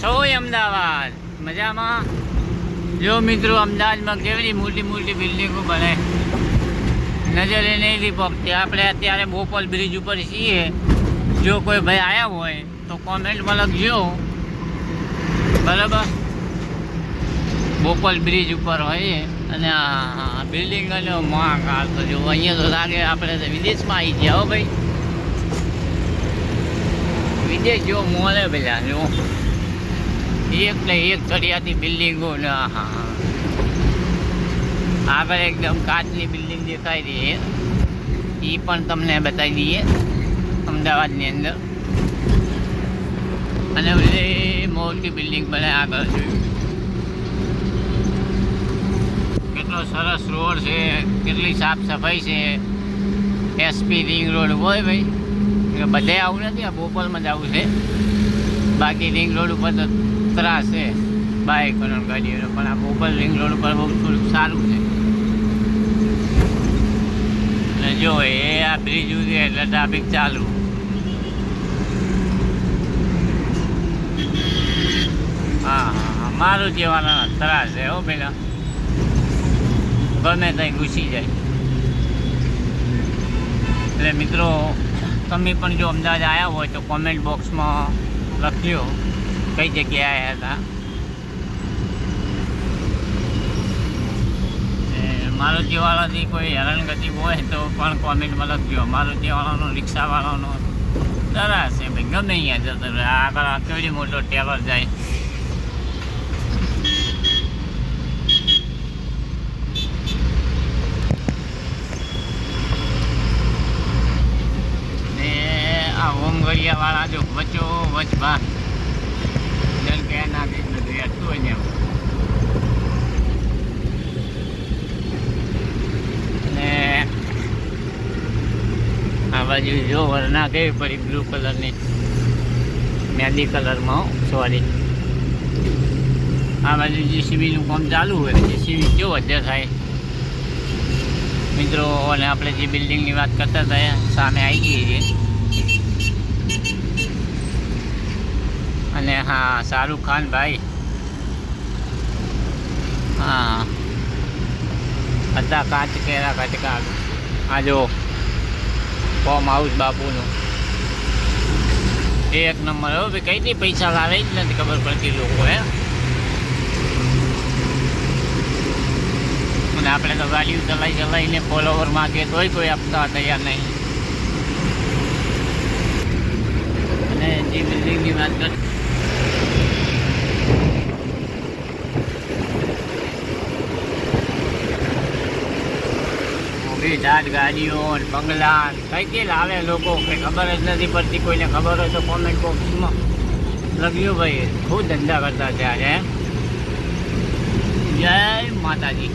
સોય અમદાવાદ મજામાં. જો મિત્રો, અમદાવાદમાં કેવી મોટી મોટી બિલ્ડિંગો બને, નજરે નહીં પકડતી. આપણે અત્યારે બોપલ બ્રિજ ઉપર છીએ. જો કોઈ ભાઈ આવ્યા હોય તો કોમેન્ટમાં લખજો, બરાબર. બોપલ બ્રિજ ઉપર હોય અને આ બિલ્ડિંગ અને મહાકાલ તો જો અહીંયા તો લાગે આપણે વિદેશમાં આવી ગયા. હો ભાઈ, વિદેશ જો મોલે પેલા જો એક ને એક ચડિયાતી બિલ્ડિંગો ને આગળ એકદમ કાચની બિલ્ડિંગ દેખાઈ રહી છે. એ પણ તમને બતાવી દઈએ અમદાવાદની અંદર. અને બધી મોટી બિલ્ડિંગ બને આગળ જોયું. કેટલો સરસ રોડ છે, કેટલી સાફ સફાઈ છે. એસપી રિંગ રોડ હોય ભાઈ, બધે આવું નથી, આ બોપલમાં જ આવું છે. બાકી રિંગ રોડ ઉપર તો ત્રાસ છે બાઇકોનો ગાડીઓનો, પણ આ બોપલ રિંગ રોડ ઉપર બહુ થોડુંક સારું છે. અને જો એ આ બ્રિજ ઉતરે એટલે ટ્રાફિક ચાલુ. હા હા, મારું જેવાના ત્રાસ છે હો પેલા, ગમે ત્યાં ઘૂસી જાય. એટલે મિત્રો, તમે પણ જો અમદાવાદ આવ્યા હોય તો કોમેન્ટ બોક્સમાં લખ્યો કઈ જગ્યાએ આવ્યા હતા. મારુતિવાળાથી કોઈ હેરાનગતિ હોય તો પણ કોમેન્ટમાં લખજો. મારુતિવાળાનો, રિક્ષાવાળાનો સરસ છે ભાઈ, ગમે અહીંયા જતો રહે. આગળ કેવડી મોટો ટેવર જાય. હોમગઢિયાવાળા જો વચ્ચો વચ બહાર જલ કે નાખી બધું હેઠતું હોય ને એમ. અને આ બાજુ જો વરના કેવી પડી બ્લુ કલરની, મહેંદી કલરમાં, સોરી. આ બાજુ જેસીબીનું કામ ચાલુ હોય, જેસીબી કેવો વધે થાય મિત્રો. અને આપણે જે બિલ્ડિંગની વાત કરતા હતા સામે આવી ગઈ છે. અને હા, શાહરુખ ખાન ભાઈ હા હતા કાચ કેરા કચકા. આ જો ફોર્મ હાઉસ બાપુનું એક નંબર. હવે ભાઈ કઈથી પૈસા લાવે જ નથી ખબર પડતી લોકો હે. અને આપણે તો ગાડીઓ ચલાવીને ફોલોવર માગીએ તોય કોઈ આપતા તૈયાર નહીં. અને જે બિલ્ડિંગની વાત કરી જાત ગાડીઓ બંગલા કઈ કઈ લાવે લોકો, કંઈ ખબર જ નથી પડતી. કોઈને ખબર હોય તો કોમેન્ટ બોક્સમાં લખ્યું ભાઈ. ખૂબ ધંધા કરતા ત્યારે. જય માતાજી.